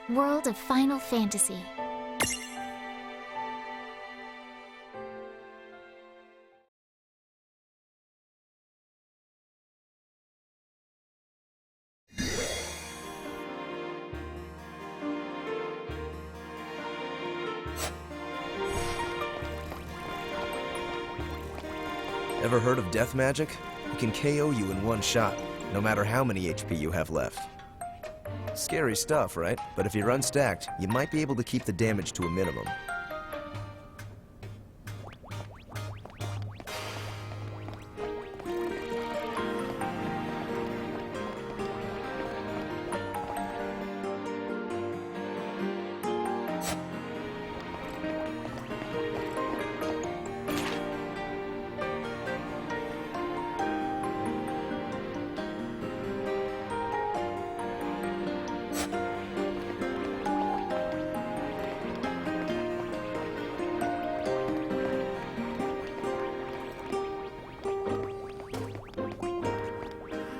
World of Final Fantasy. Ever heard of death magic? It can KO you in one shot, no matter how many HP you have left. Scary stuff, right? But if you're unstacked, you might be able to keep the damage to a minimum.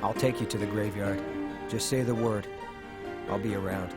I'll take you to the graveyard. Just say the word. I'll be around.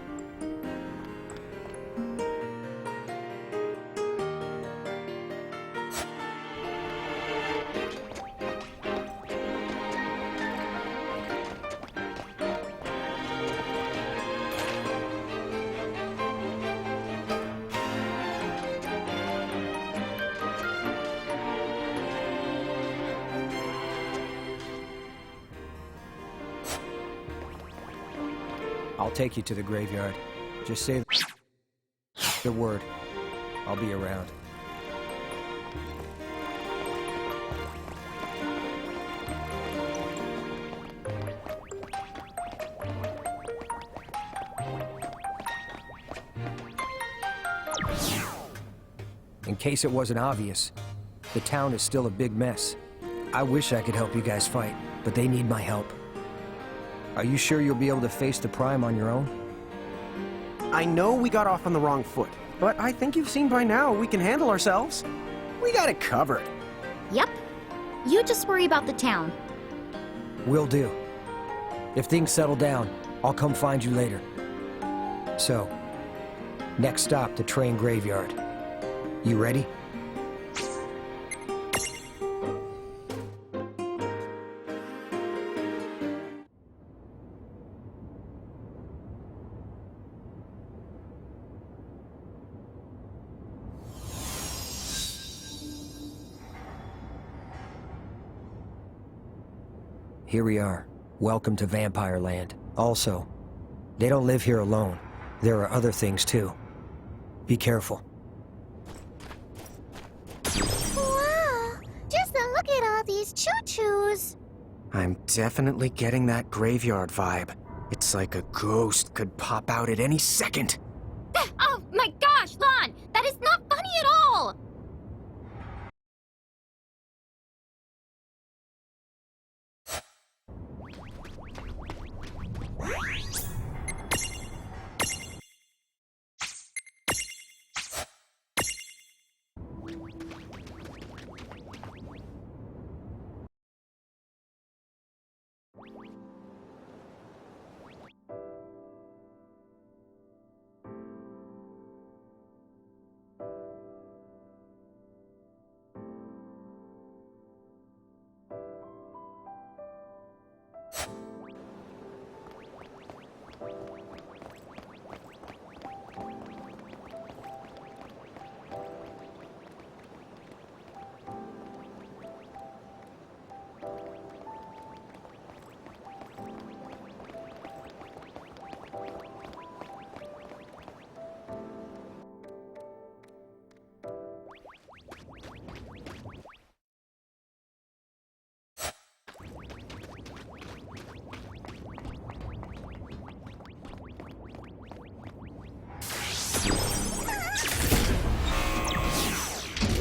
I'll take you to the graveyard. Just say the word. I'll be around. In case it wasn't obvious, the town is still a big mess. I wish I could help you guys fight, but they need my help. Are you sure you'll be able to face the Prime on your own? I know we got off on the wrong foot, but I think you've seen by now we can handle ourselves. We got it covered. Yep. You just worry about the town. Will do. If things settle down, I'll come find you later. So, next stop, the train graveyard. You ready? Here we are. Welcome to Vampire Land. Also, they don't live here alone. There are other things too. Be careful. Wow! Just look at all these choo-choos. I'm definitely getting that graveyard vibe. It's like a ghost could pop out at any second. Oh my gosh, Lon! That is not funny at all!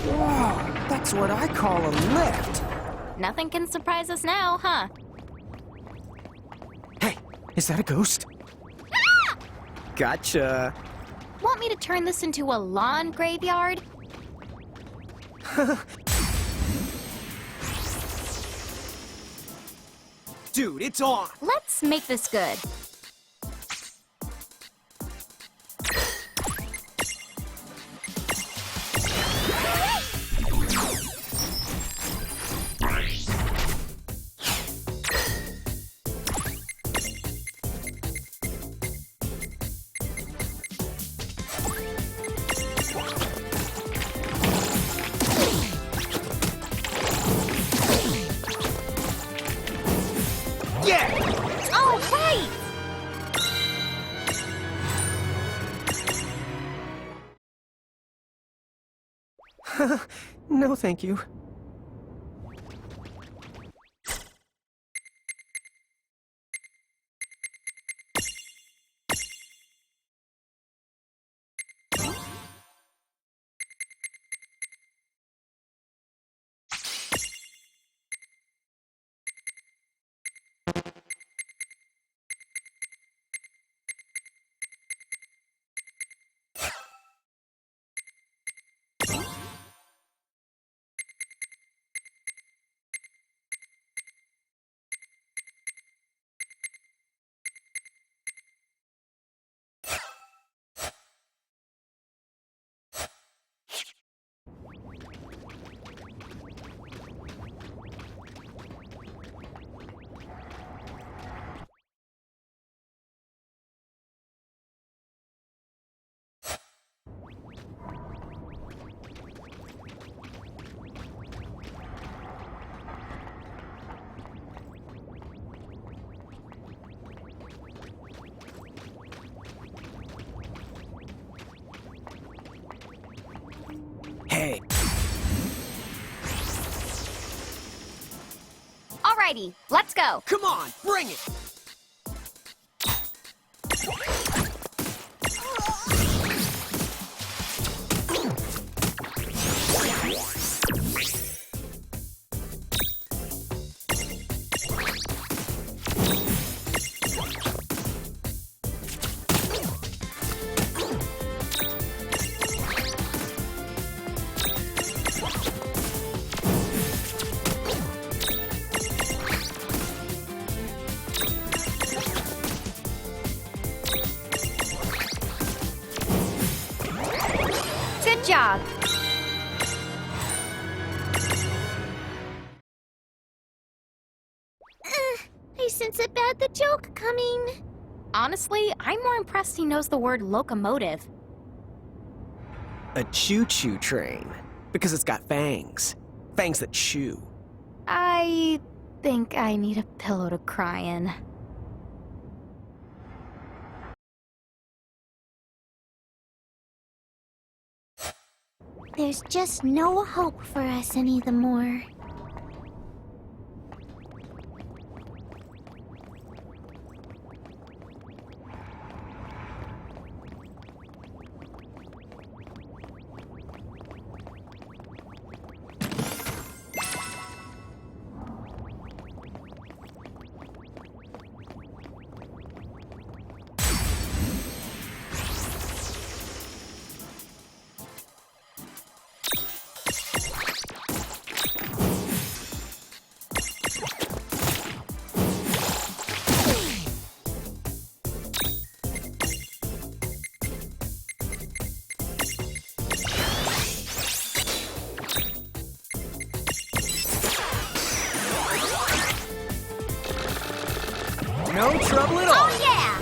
Whoa, that's what I call a lift. Nothing can surprise us now, huh? Hey, is that a ghost? Ah! Gotcha. Want me to turn this into a lawn graveyard? Dude, it's on. Let's make this good. No, thank you. Hey. Alrighty, let's go. Come on, bring it! Good job. I sense a bad the joke coming. Honestly, I'm more impressed he knows the word locomotive. A choo-choo train. Because it's got fangs. Fangs that chew. I think I need a pillow to cry in. There's just no hope for us any the more. No trouble at all. Oh yeah!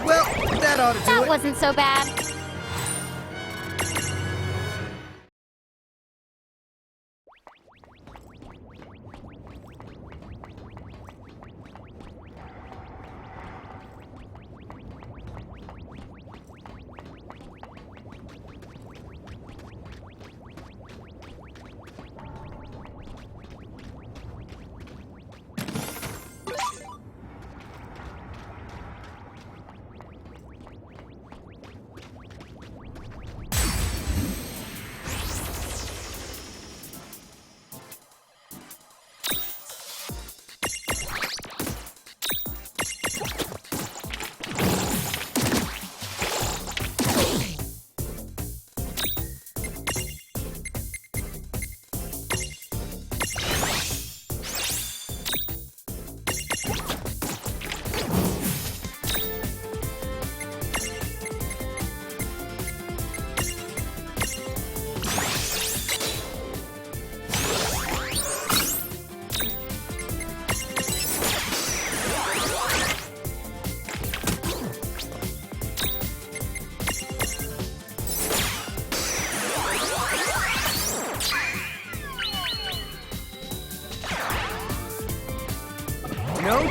Well, that ought to do That it. wasn't so bad.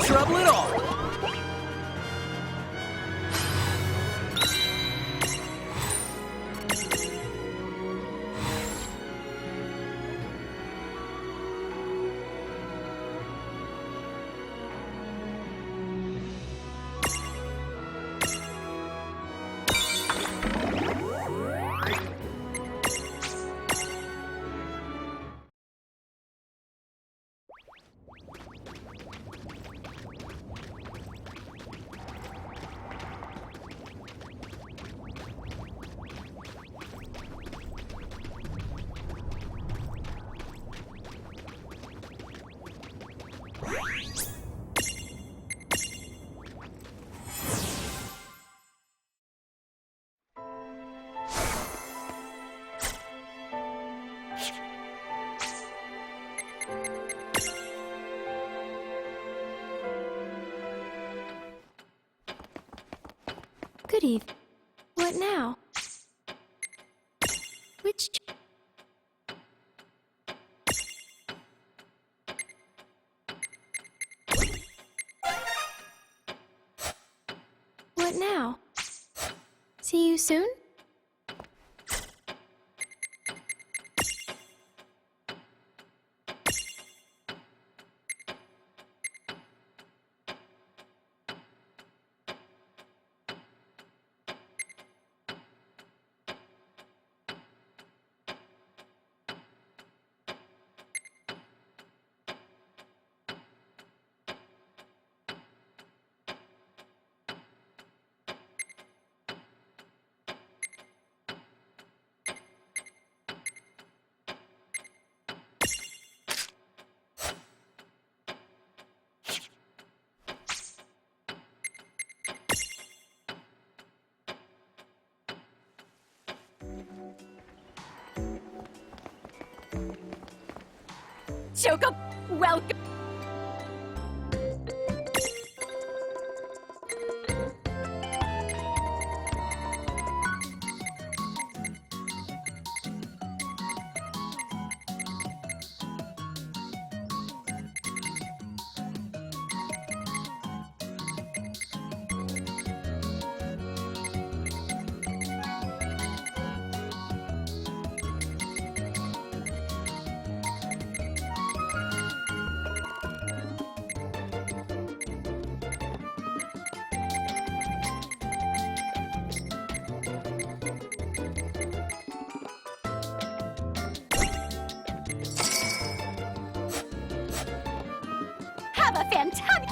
trouble at all. Good evening. What now? Which... What now? See you soon? Choco, welcome. Have a fantastic...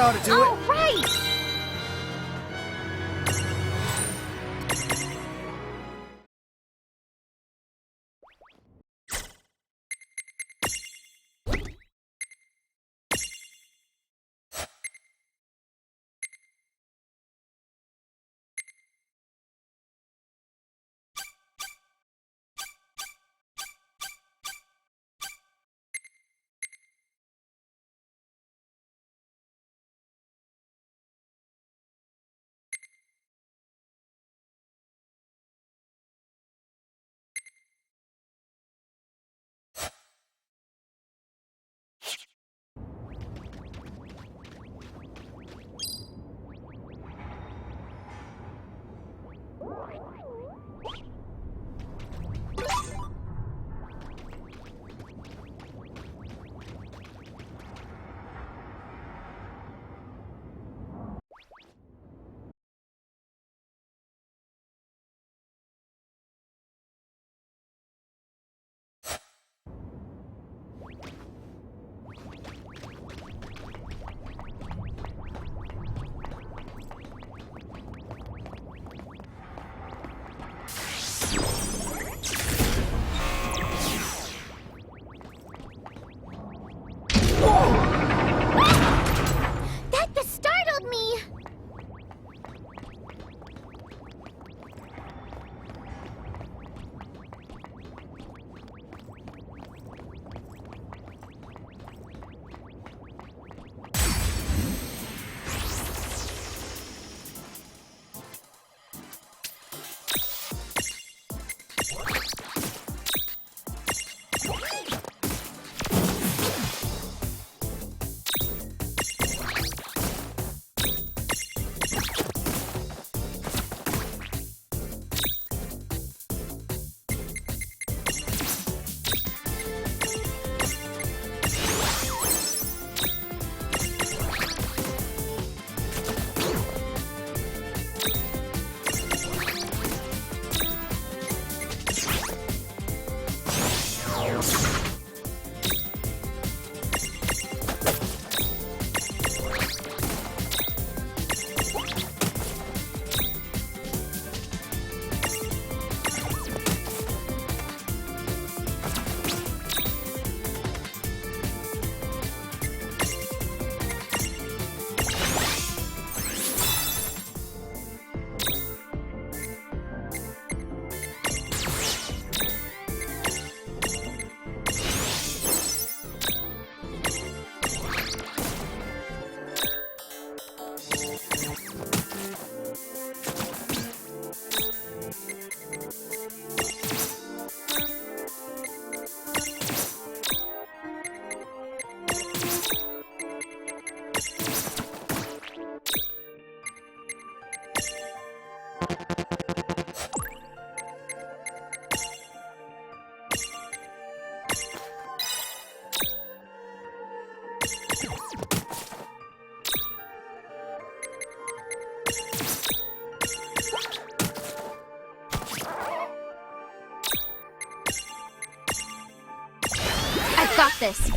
ought to do All right! That just startled me! I've got this.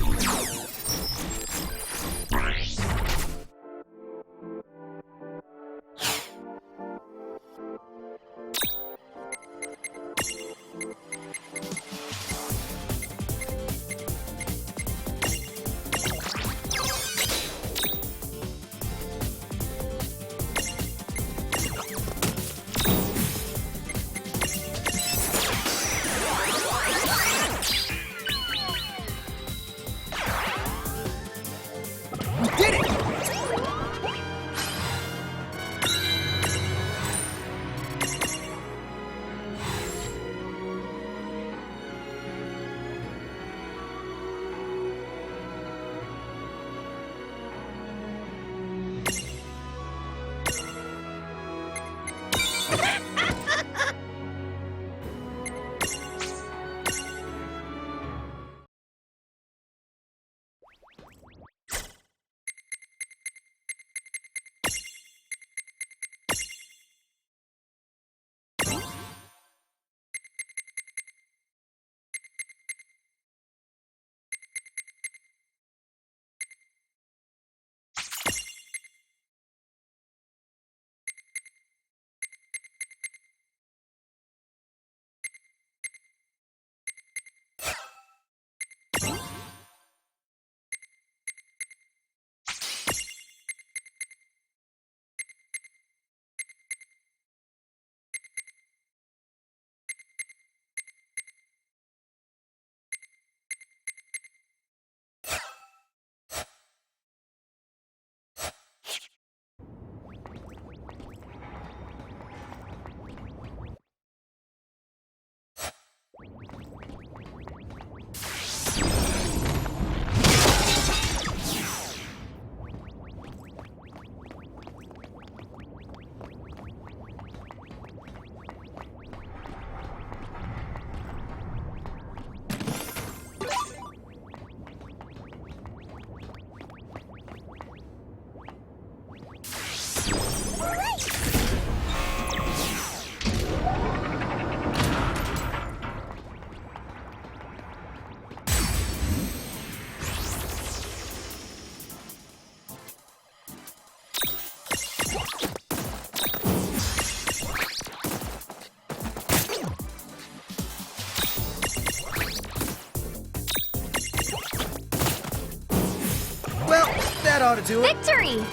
ought to do it. Victory!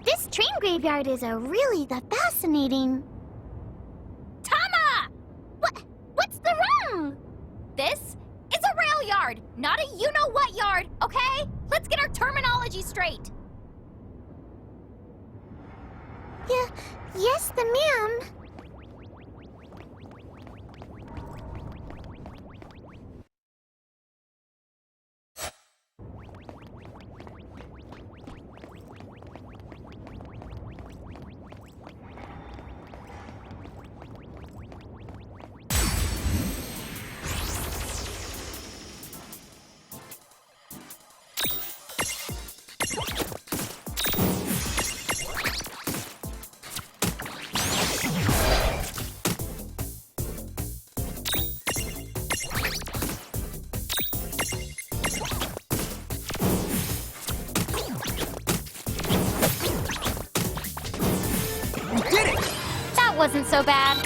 This train graveyard is really fascinating. Tama! What's the wrong? This is a rail yard, not a you-know-what yard, okay? Let's get our terminology straight. Yes, the ma'am. That wasn't so bad.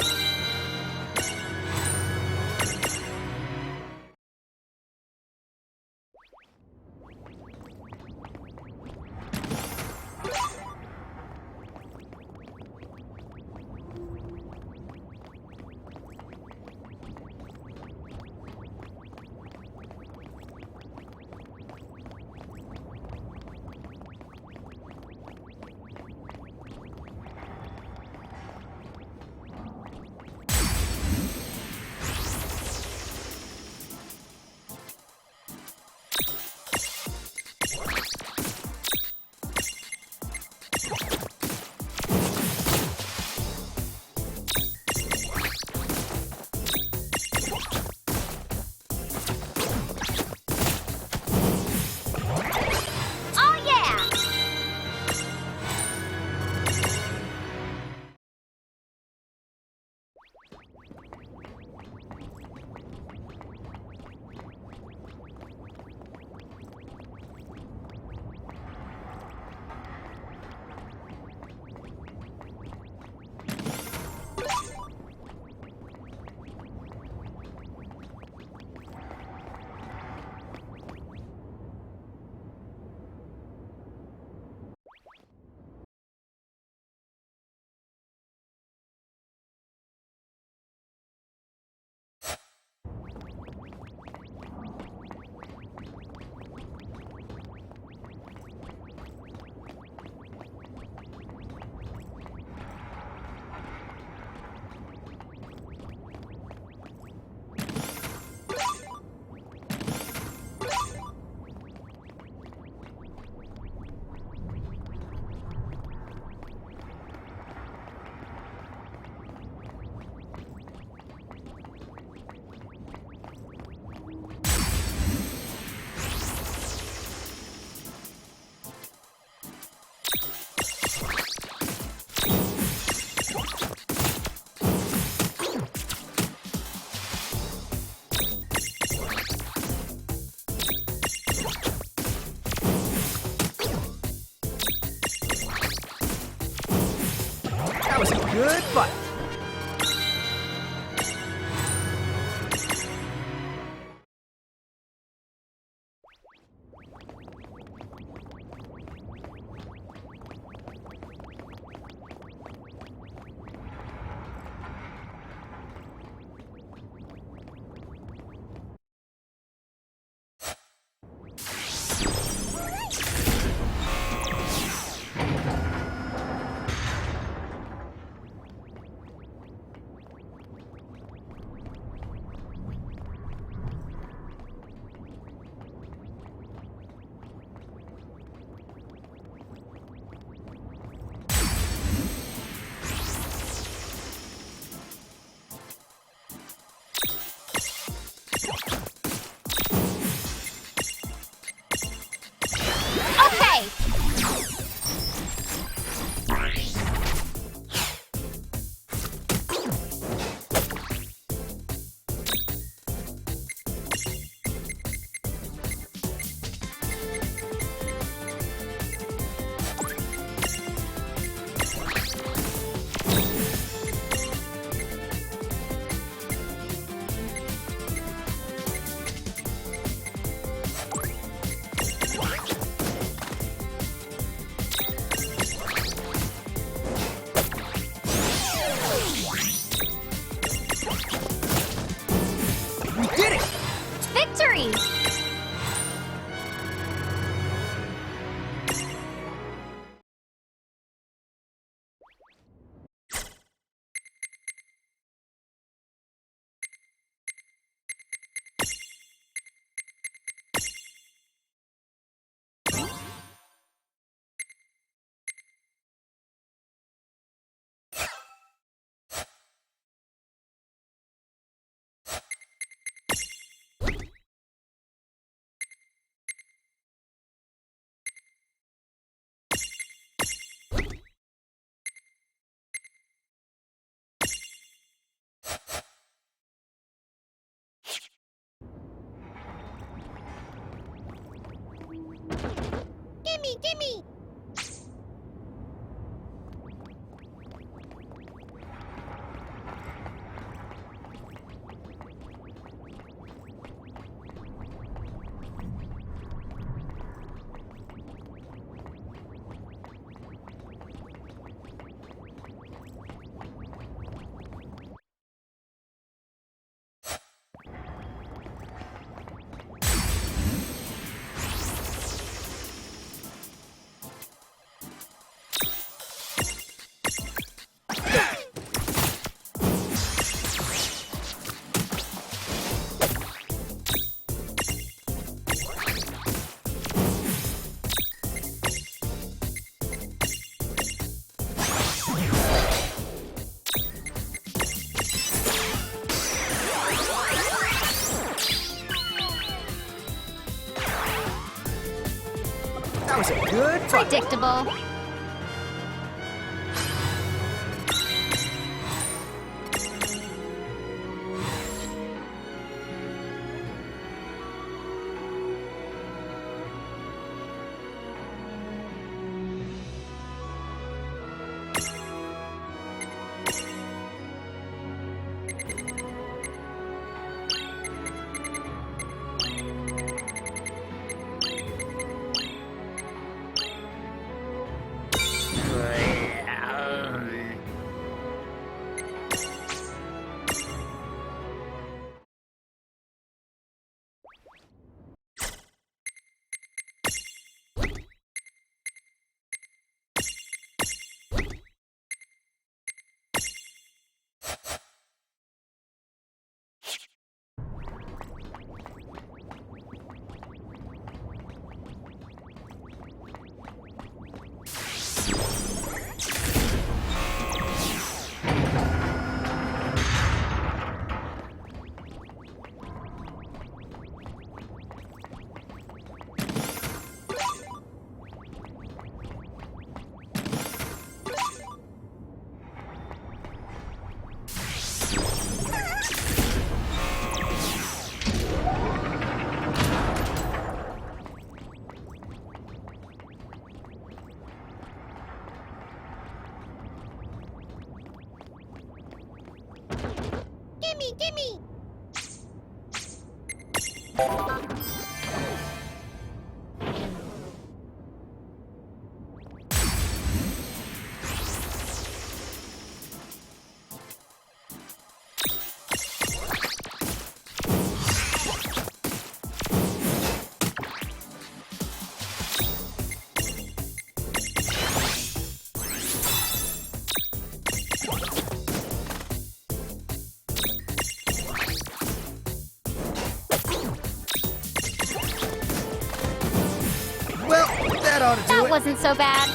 That was a good fight. Gimme, gimme! That was a good fight. Predictable. Gimme, gimme! Well, that ought to do That it. wasn't so bad.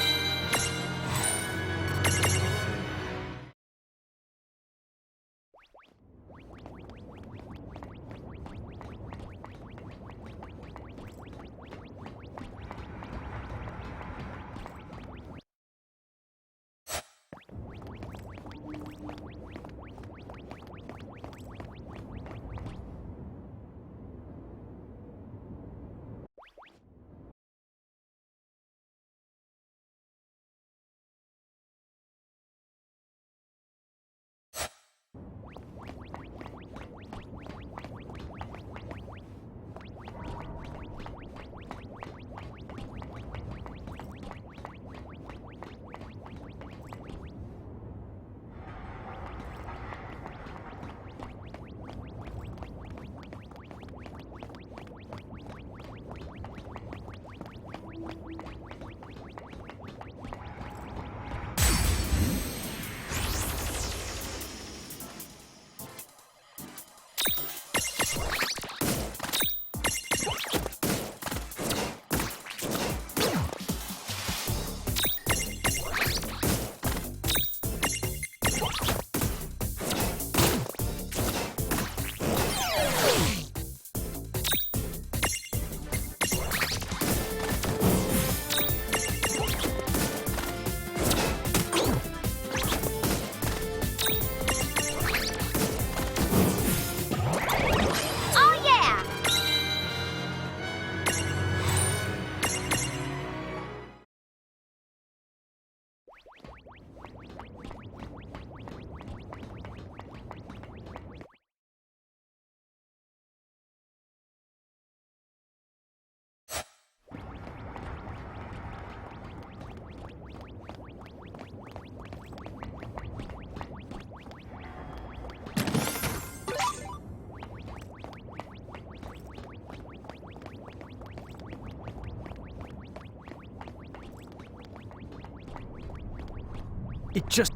It just...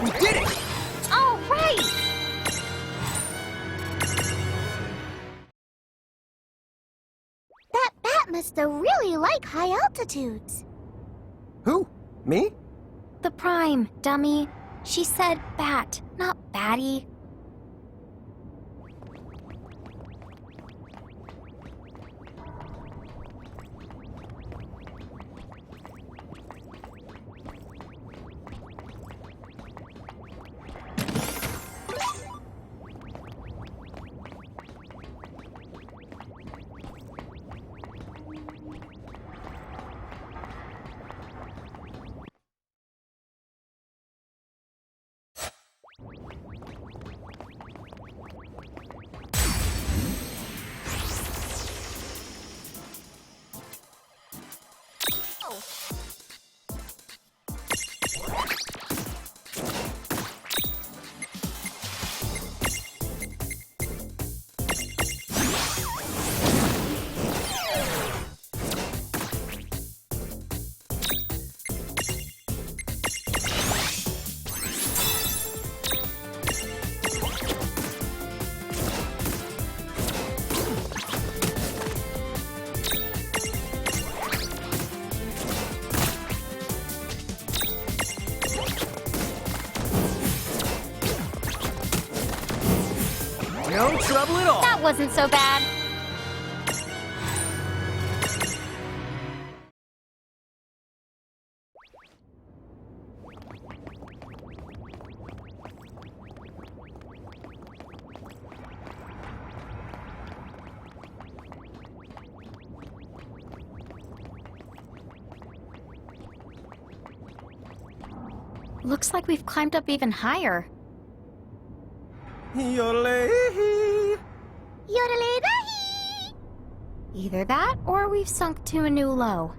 We did it! All right! That bat must really like high altitudes. Who? Me? The Prime, dummy. She said bat, not batty. No trouble at all. That wasn't so bad. Looks like we've climbed up even higher. Yodelay. Yodelay-dahi! Either that, or we've sunk to a new low.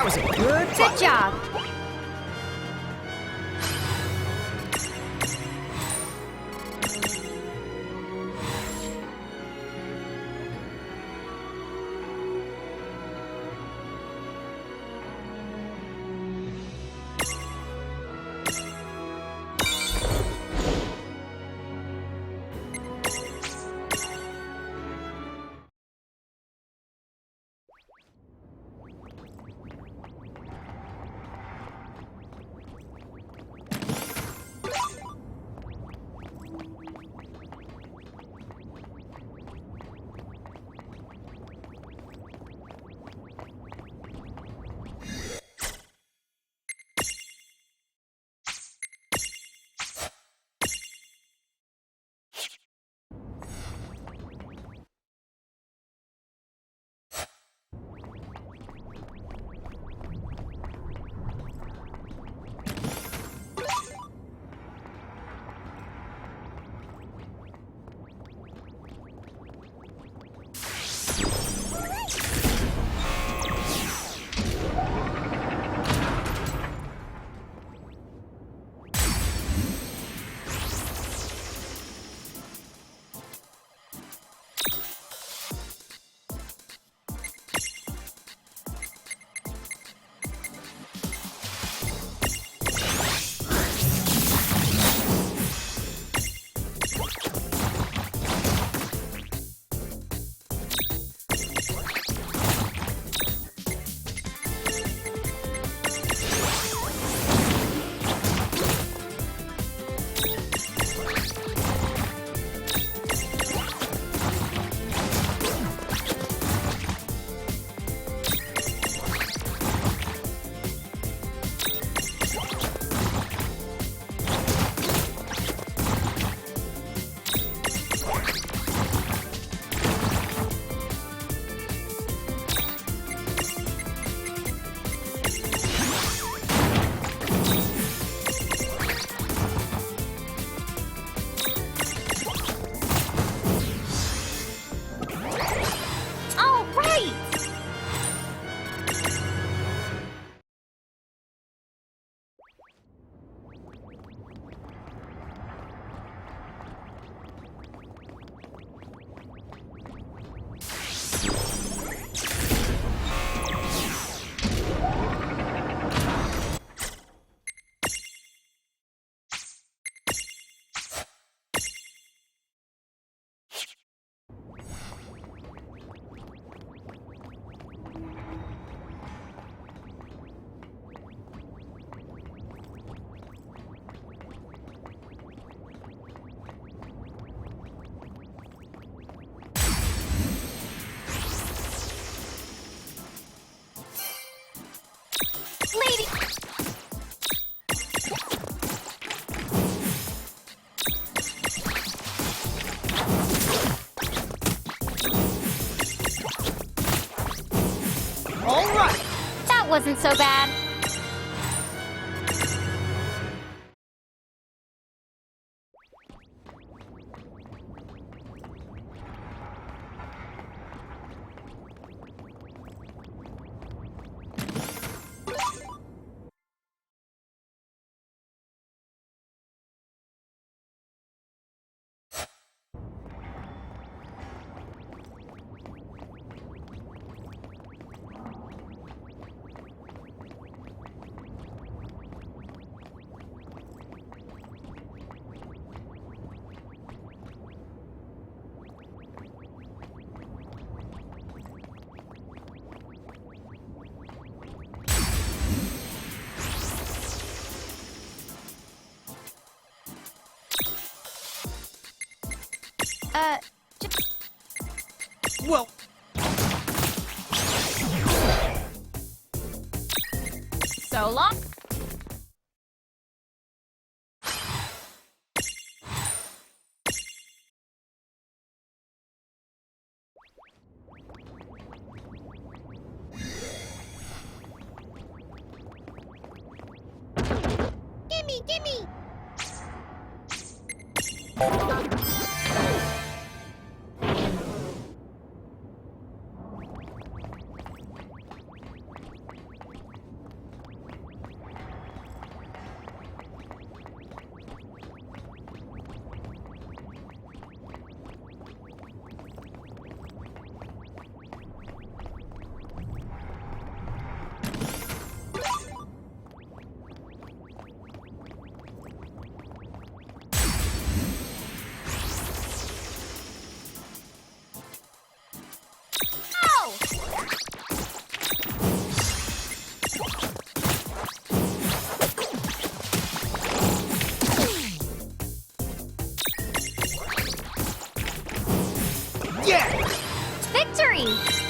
was a good fight. Good job. wasn't so bad. Well, So long. Gimme, gimme! yeah! Victory!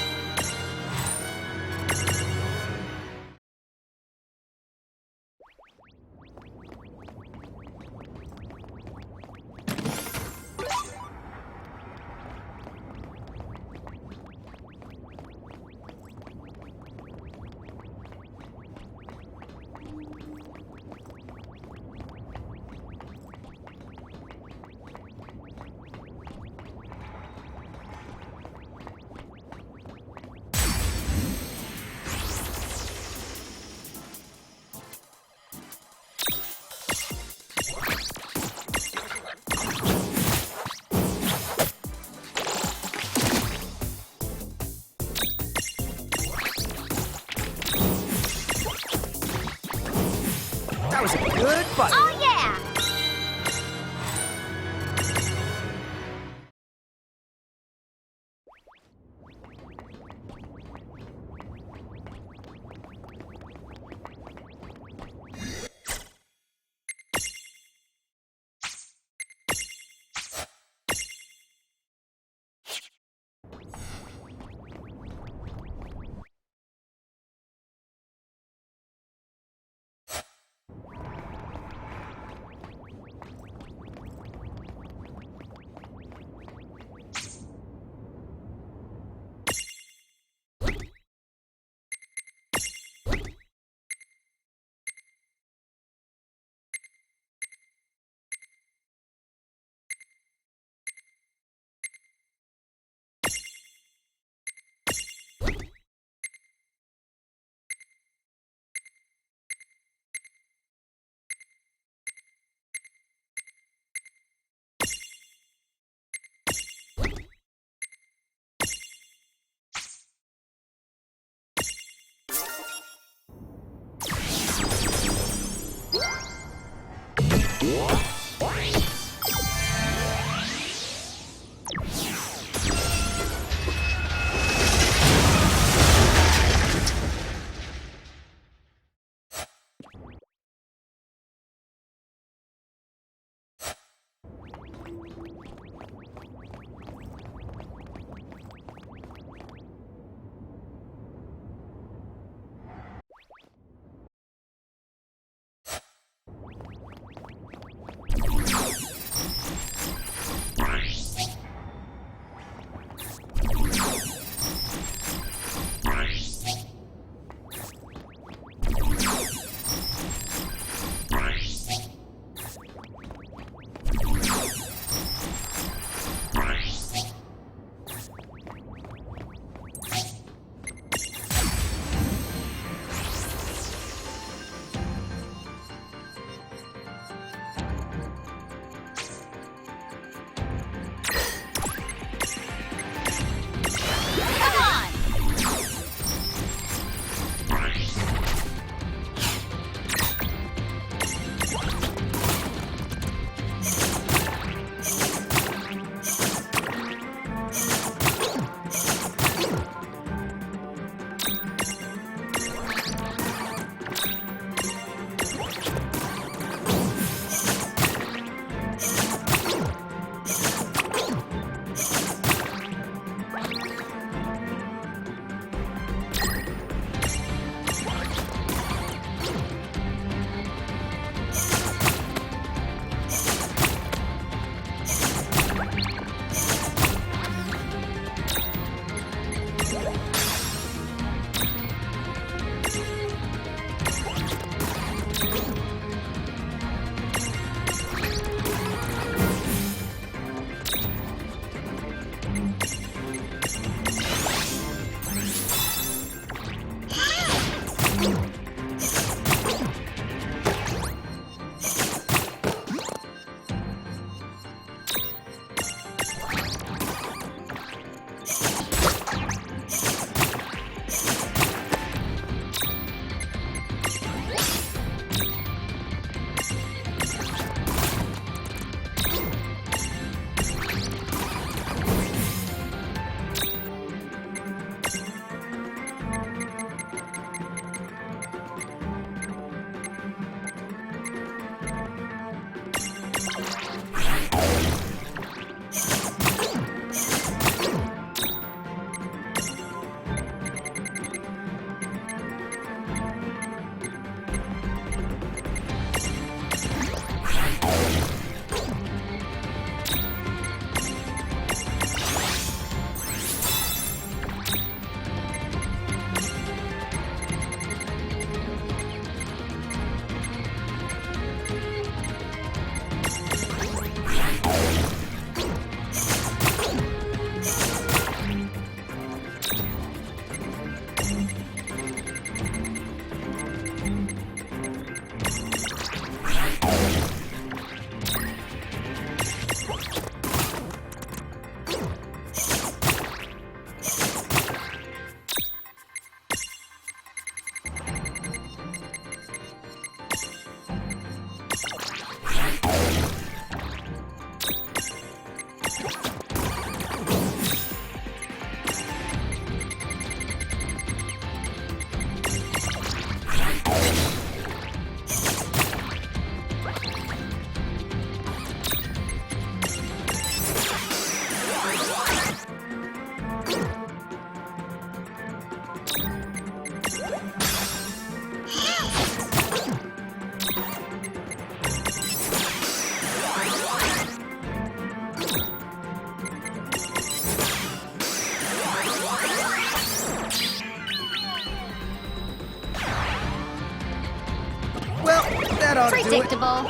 predictable.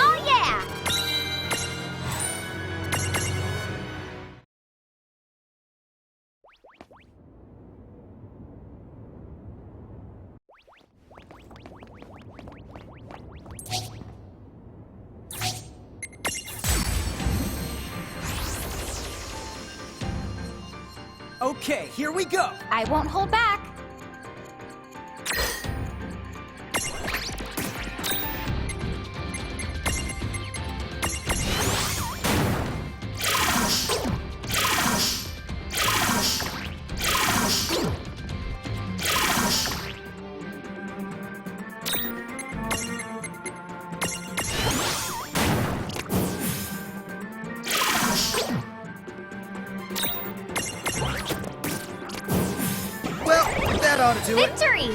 Oh yeah! Okay, here we go. I won't hold back. Well, that ought to do it. Victory!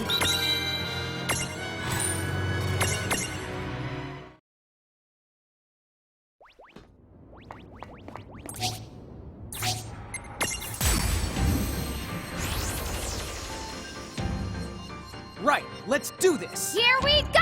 Right, let's do this. Here we go!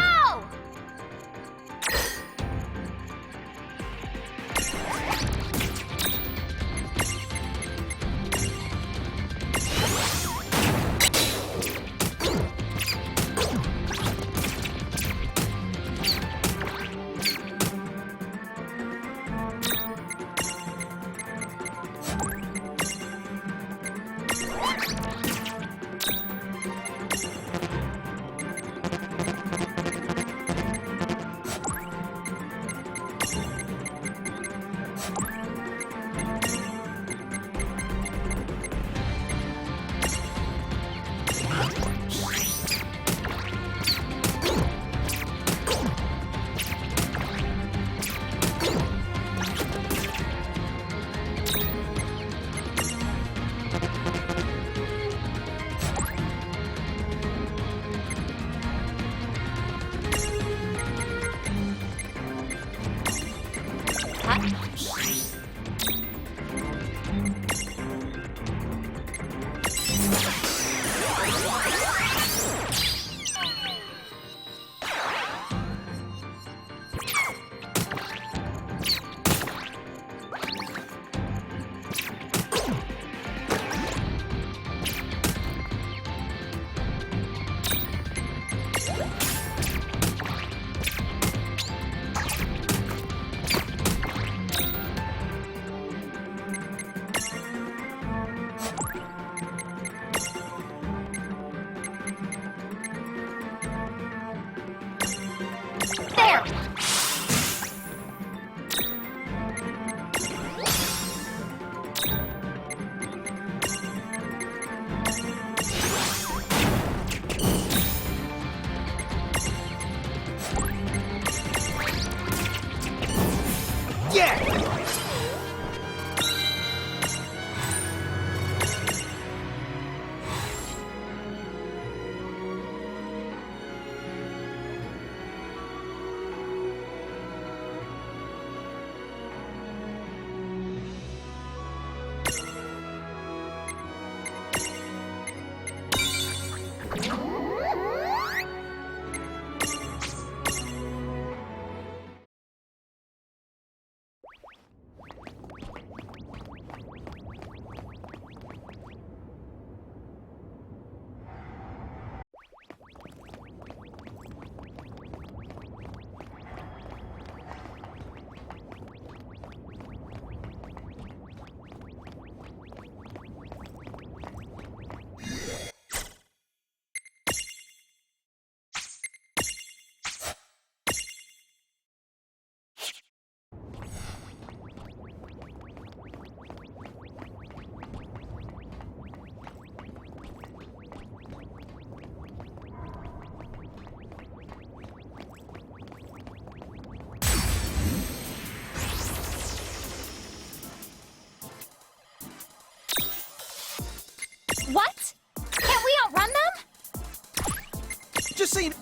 seen...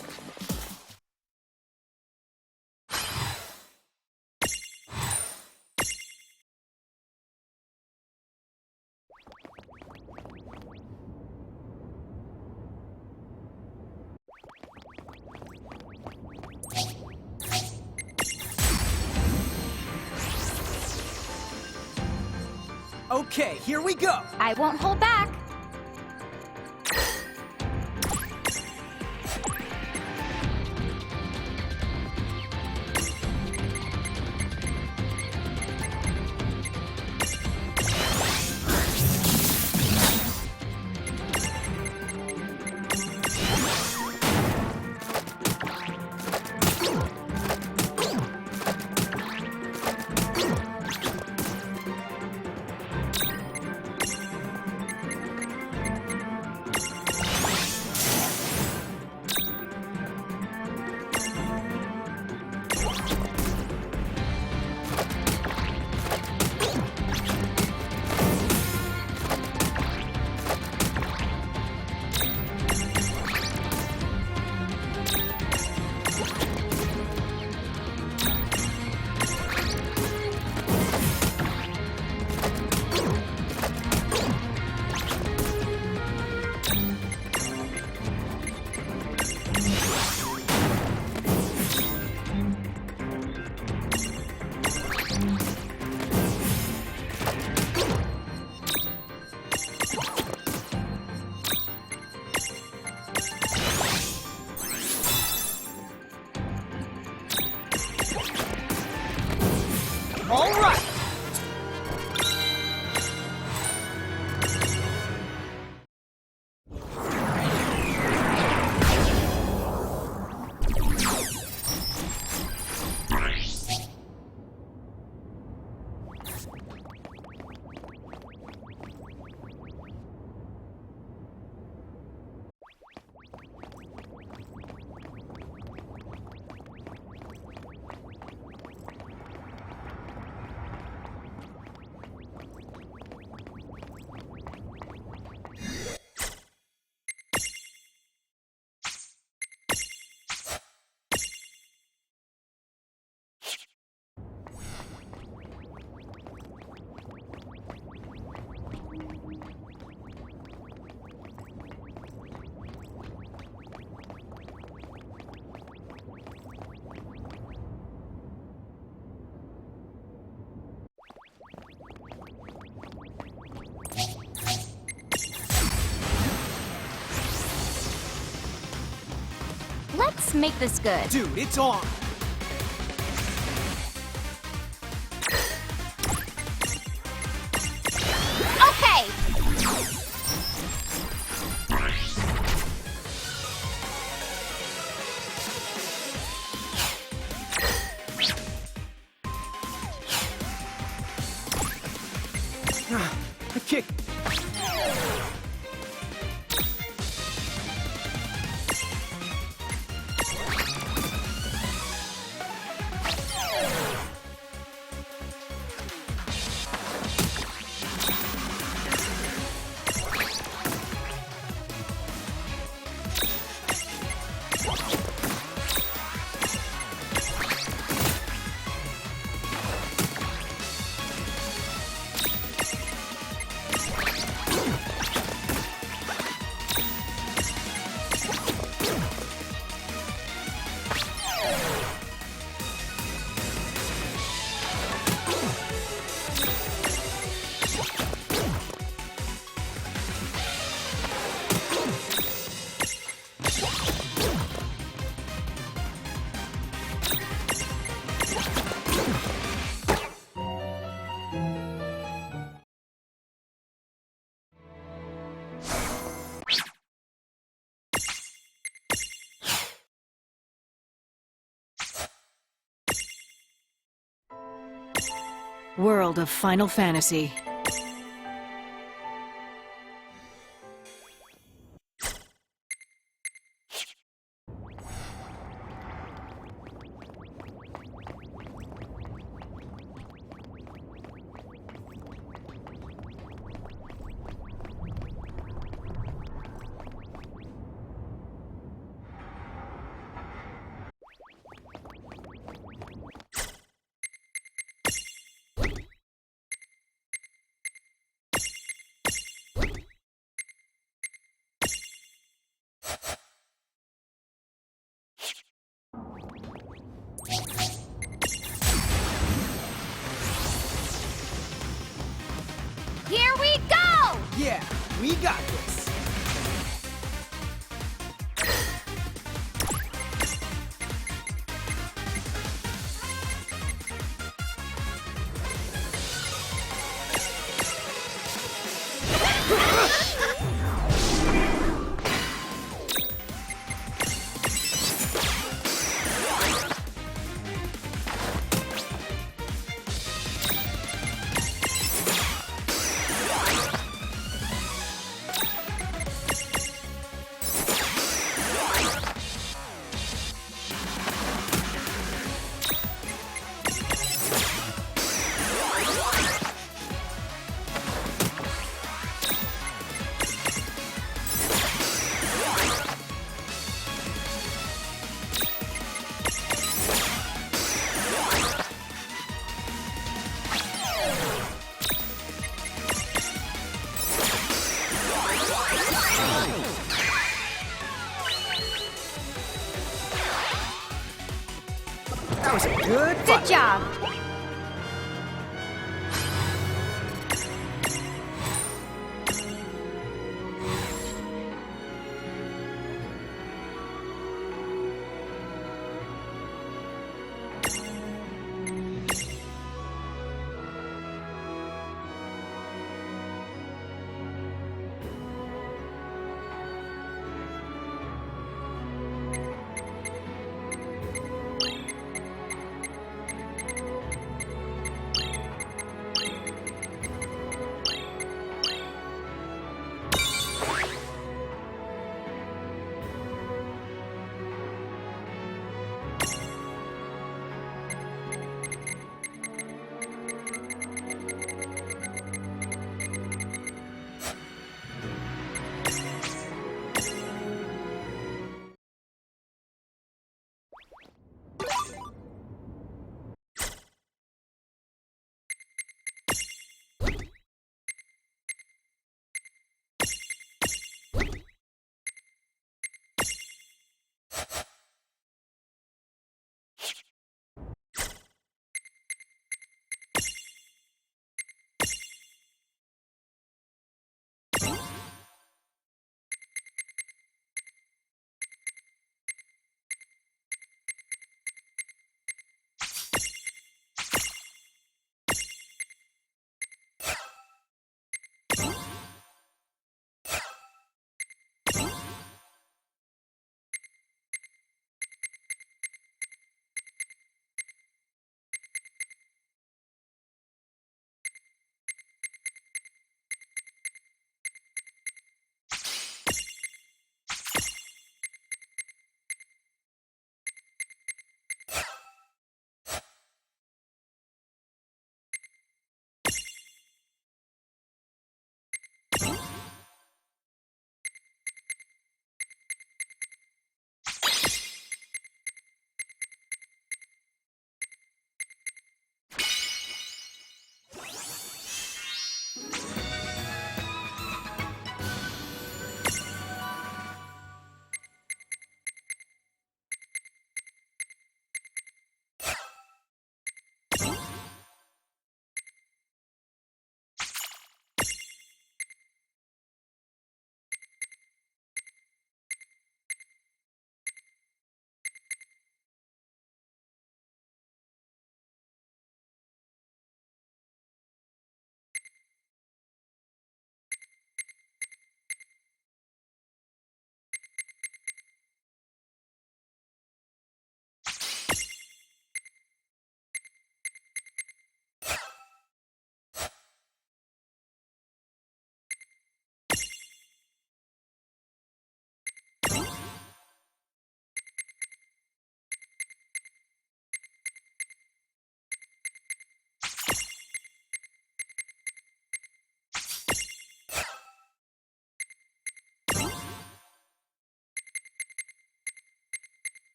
Okay, here we go! I won't hold back. All right! Let's make this good. Dude, it's on! Okay! A kick! World of Final Fantasy. We got this. That was a good fight. Good job.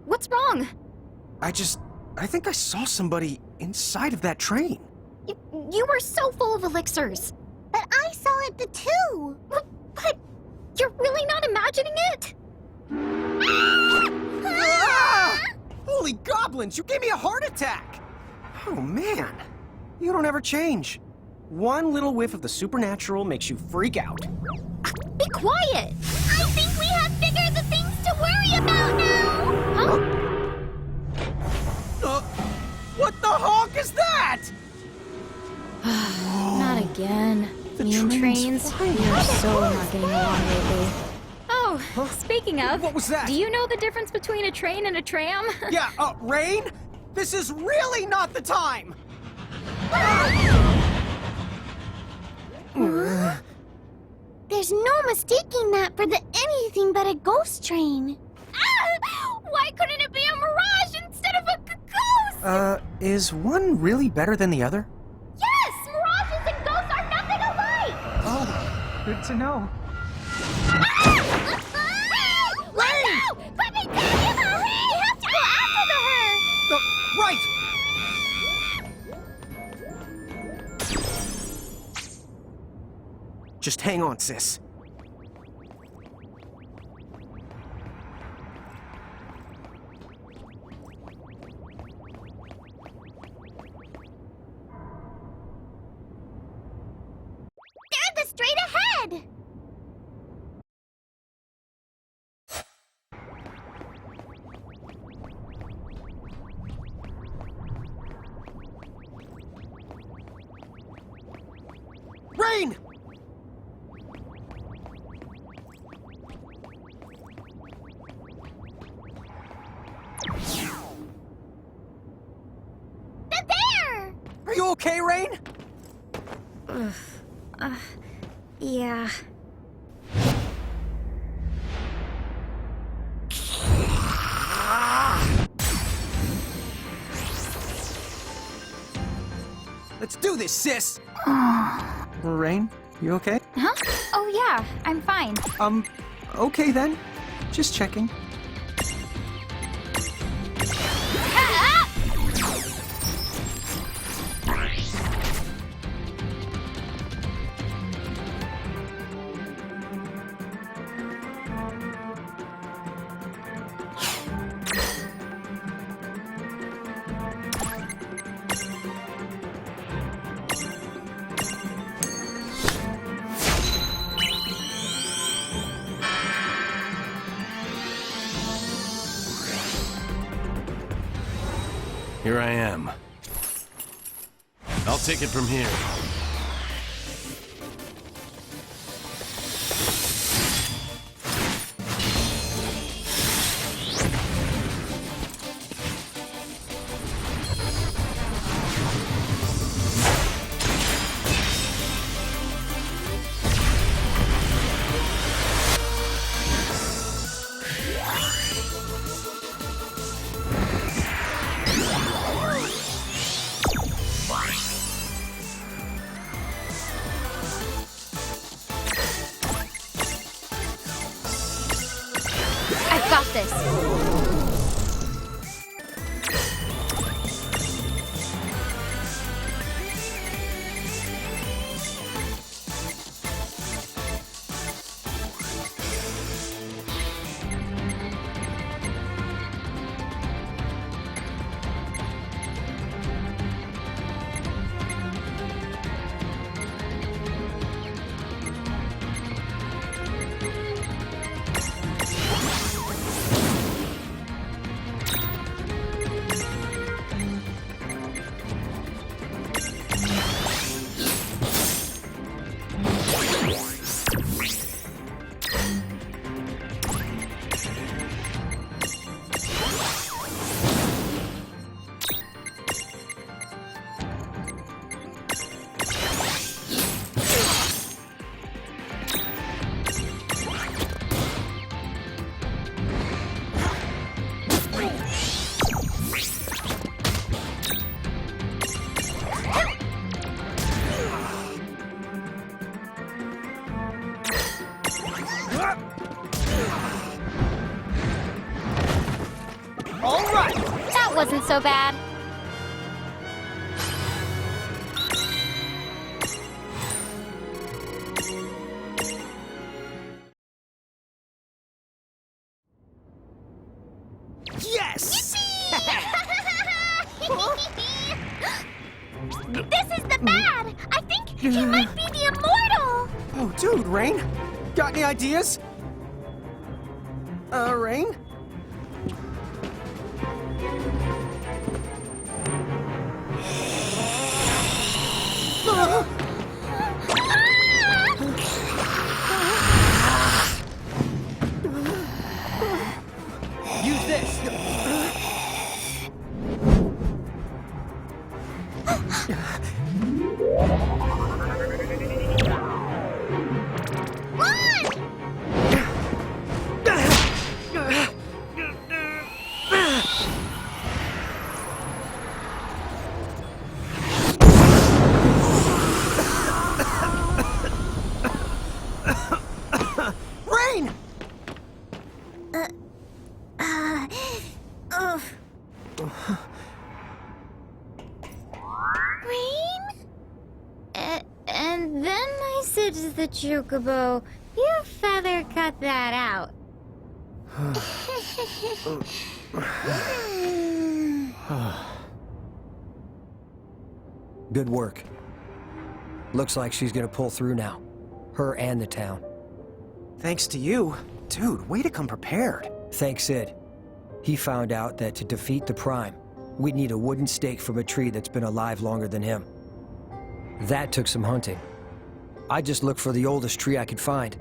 What's wrong? I think I saw somebody inside of that train. You were so full of elixirs. But I saw it too. But you're really not imagining it? Ah! Holy goblins, you gave me a heart attack! Oh man, you don't ever change. One little whiff of the supernatural makes you freak out. Be quiet! I think we have bigger the things to worry about now. Huh? What the honk is that? Not again. The Me and train's trains, flying. we are so not getting along lately. Oh, speaking of, What was that? do you know the difference between a train and a tram? Yeah, Rain? This is really not the time! There's no mistaking that for anything but a ghost train. Why couldn't it be a mirage instead of a ghost? Is one really better than the other? Yes! Mirages and ghosts are nothing alike! Oh, good to know. Let go! Quickly, take him, hurry! We have to go after her! Right! Just hang on, sis. They're the straight ahead. Rain! They're there. Are you okay, Rain? Yeah. Let's do this, sis! Rain, you okay? Huh? Oh yeah, I'm fine. Okay then. Just checking. Here I am. I'll take it from here. I've got this. All right! That wasn't so bad. Yes! This is the bad! I think he might be the immortal! Oh, dude, Rain? Got any ideas? Rain? Use this! Rain! Rain? And then I said to the chocobo, "You feather cut that out." Good work. Looks like she's gonna pull through now. Her and the town. Thanks to you. Dude, way to come prepared. Thanks, Sid. He found out that to defeat the Prime, we'd need a wooden stake from a tree that's been alive longer than him. That took some hunting. I just looked for the oldest tree I could find.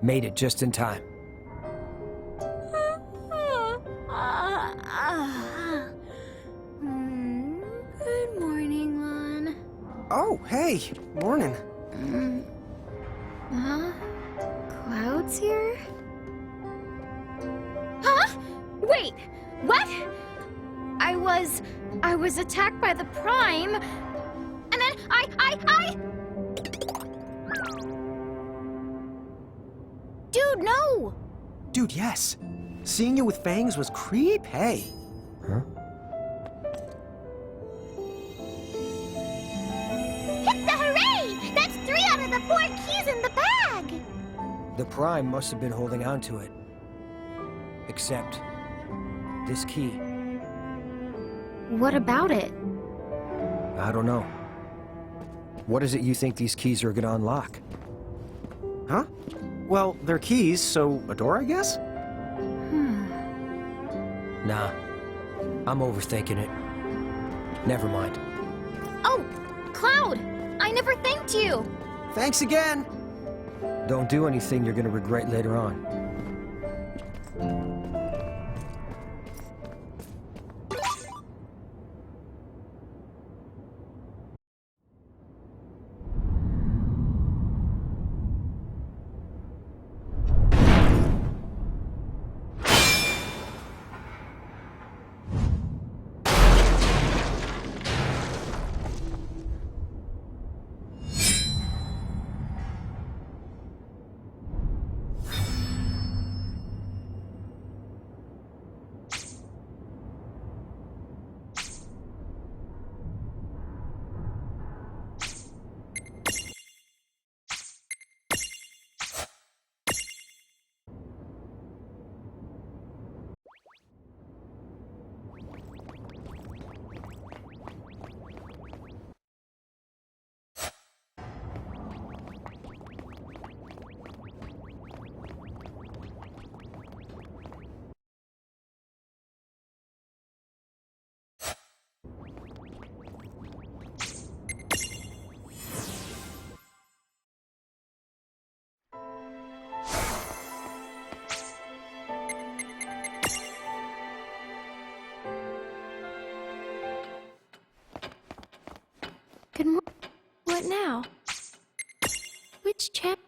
Made it just in time. Good morning, Lon. Oh, hey. Morning. Huh? Cloud's here? Huh? Wait, what? I was attacked by the Prime, and then I... Dude, no! Dude, yes. Seeing you with fangs was creepy. Huh? Hip the hooray! That's 3 out of the 4 keys in the bag! The Prime must have been holding on to it. Except this key. What about it? I don't know. What is it you think these keys are gonna unlock? Huh? Well, they're keys, so a door, I guess? Nah. I'm overthinking it. Never mind. Oh, Cloud! I never thanked you! Thanks again! Don't do anything you're gonna regret later on. Good morning. What now? Which chap?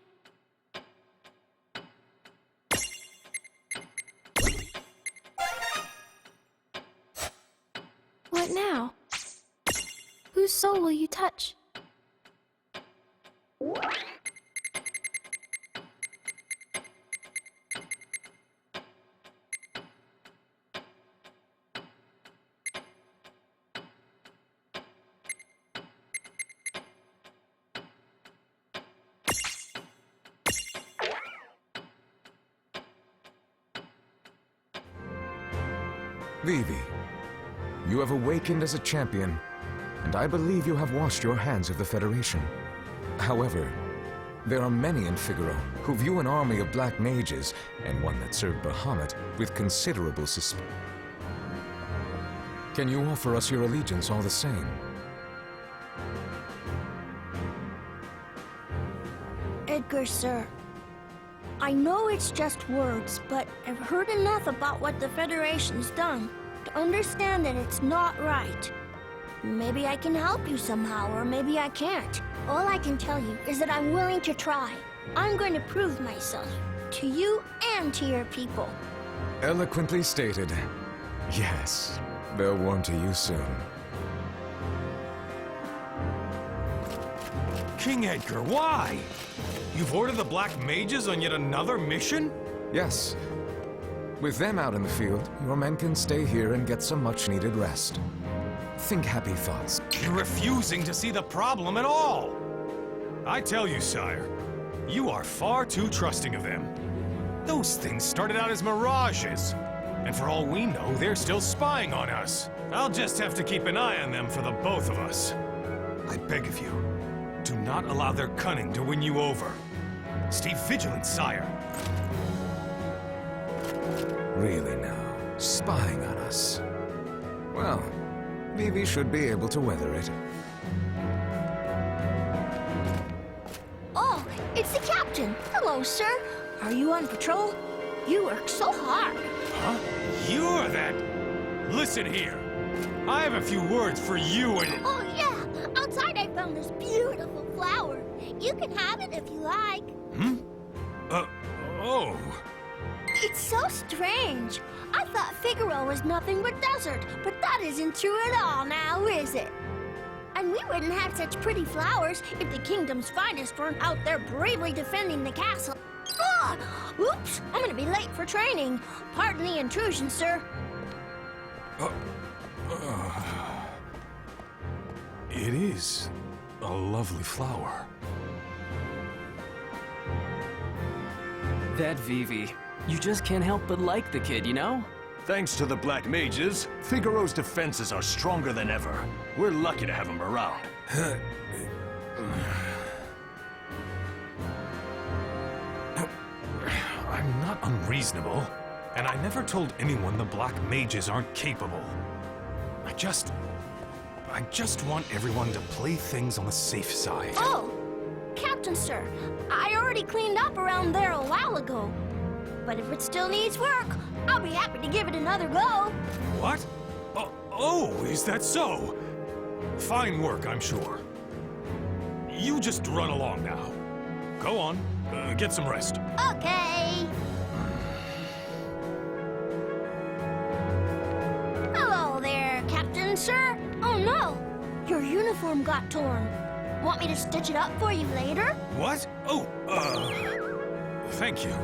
What now? Whose soul will you touch? Vivi, you have awakened as a champion, and I believe you have washed your hands of the Federation. However, there are many in Figaro who view an army of black mages, and one that served Bahamut, with considerable suspicion. Can you offer us your allegiance all the same? Edgar, sir. I know it's just words, but I've heard enough about what the Federation's done to understand that it's not right. Maybe I can help you somehow, or maybe I can't. All I can tell you is that I'm willing to try. I'm going to prove myself to you and to your people. Eloquently stated. Yes, they'll warm to you soon. King Edgar, why? You've ordered the Black Mages on yet another mission? Yes. With them out in the field, your men can stay here and get some much-needed rest. Think happy thoughts. You're refusing to see the problem at all. I tell you, sire, you are far too trusting of them. Those things started out as mirages, and for all we know, they're still spying on us. I'll just have to keep an eye on them for the both of us. I beg of you, do not allow their cunning to win you over. Stay vigilant, sire. Really now, spying on us. Well, Vivi should be able to weather it. Oh, it's the captain. Hello, sir. Are you on patrol? You work so hard. Huh? You're that... Listen here. I have a few words for you and... Oh, yeah. Outside I found this beautiful flower. You can have it if you like. Hmm? Oh. It's so strange. I thought Figaro was nothing but desert, but that isn't true at all now, is it? And we wouldn't have such pretty flowers if the kingdom's finest weren't out there bravely defending the castle. Ah! Oops! I'm gonna be late for training. Pardon the intrusion, sir. It is a lovely flower. That Vivi. You just can't help but like the kid, you know? Thanks to the Black Mages, Figaro's defenses are stronger than ever. We're lucky to have him around. I'm not unreasonable, and I never told anyone the Black Mages aren't capable. I just want everyone to play things on the safe side. Oh! Captain, sir. I already cleaned up around there a while ago. But if it still needs work, I'll be happy to give it another go. What? Oh, is that so? Fine work, I'm sure. You just run along now. Go on, get some rest. Okay. Hello there, Captain, sir. Oh no, your uniform got torn. Want me to stitch it up for you later? What? Oh, thank you.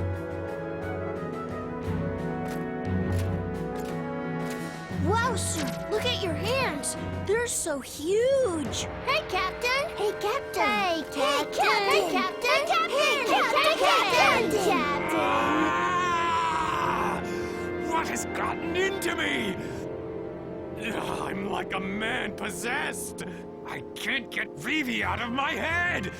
Wow, sir, look at your hands. They're so huge. Hey, Captain. Hey, Captain. Hey, Captain. Hey, Captain. Hey, Captain. Hey, Captain. Captain. Ah! What has gotten into me? I'm like a man possessed. I can't get Vivi out of my head.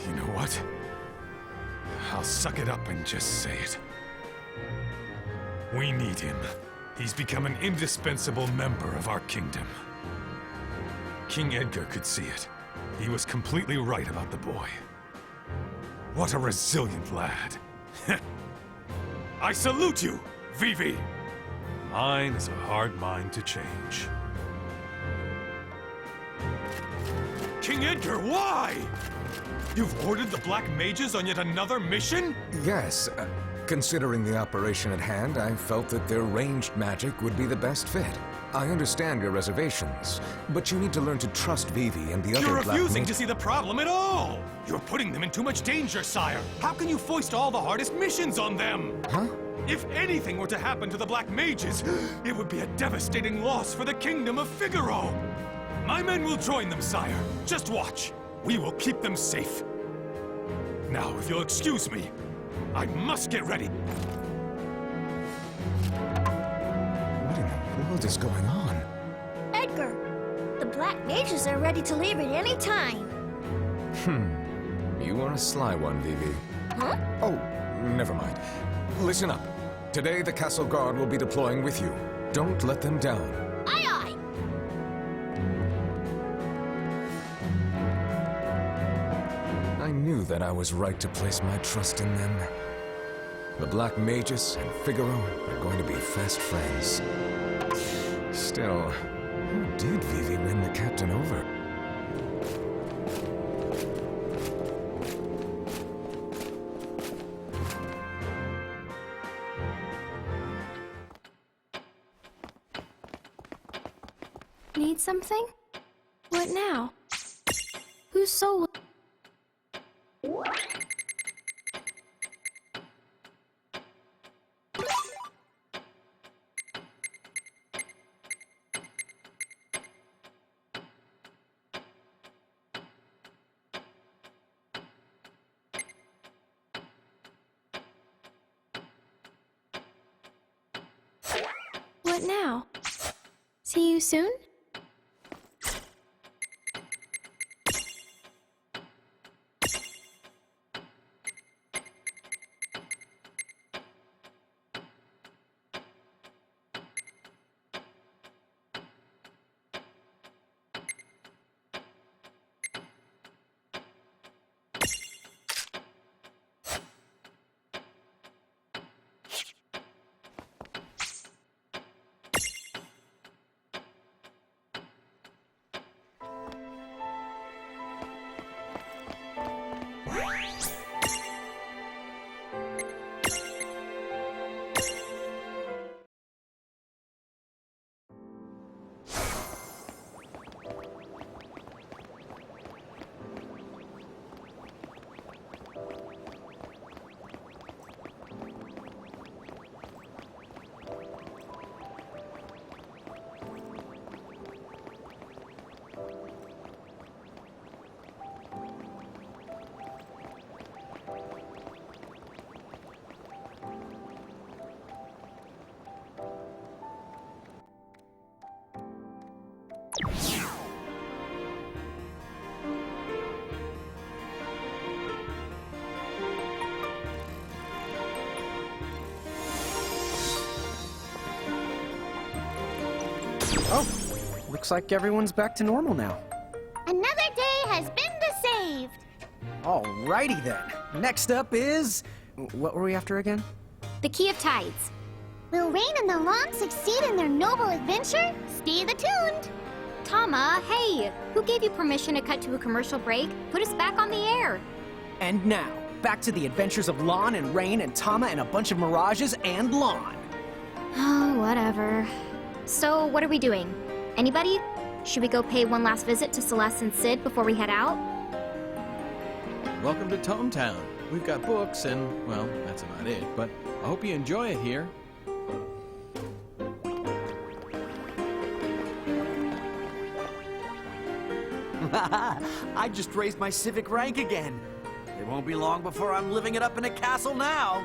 You know what? I'll suck it up and just say it. We need him. He's become an indispensable member of our kingdom. King Edgar could see it. He was completely right about the boy. What a resilient lad. I salute you, Vivi! Mine is a hard mind to change. King Edgar, why? You've ordered the Black Mages on yet another mission? Yes, considering the operation at hand, I felt that their ranged magic would be the best fit. I understand your reservations, but you need to learn to trust Vivi and the other You're Black refusing to Mages. see the problem at all! You're putting them in too much danger, sire! How can you foist all the hardest missions on them? Huh? If anything were to happen to the Black Mages, it would be a devastating loss for the kingdom of Figaro! My men will join them, sire. Just watch. We will keep them safe. Now, if you'll excuse me, I must get ready. What in the world is going on? Edgar, the Black Mages are ready to leave at any time. You are a sly one, Vivi. Huh? Oh, never mind. Listen up. Today, the castle guard will be deploying with you. Don't let them down. Aye, aye. I knew that I was right to place my trust in them. The Black Mages and Figaro are going to be fast friends. Still, how did Vivi win the captain over? Need something? What now? Whose soul? What now? See you soon? Oh, looks like everyone's back to normal now. Another day has been saved. Alrighty then. Next up is... What were we after again? The Key of Tides. Will Rain and the Lawn succeed in their noble adventure? Stay tuned. Tama, hey! Who gave you permission to cut to a commercial break? Put us back on the air. And now, back to the adventures of Lon and Rain and Tama and a bunch of mirages and Lon. Oh, whatever. So, what are we doing? Anybody? Should we go pay one last visit to Celeste and Sid before we head out? Welcome to Tome Town. We've got books and, well, that's about it, but I hope you enjoy it here. I just raised my civic rank again. It won't be long before I'm living it up in a castle now.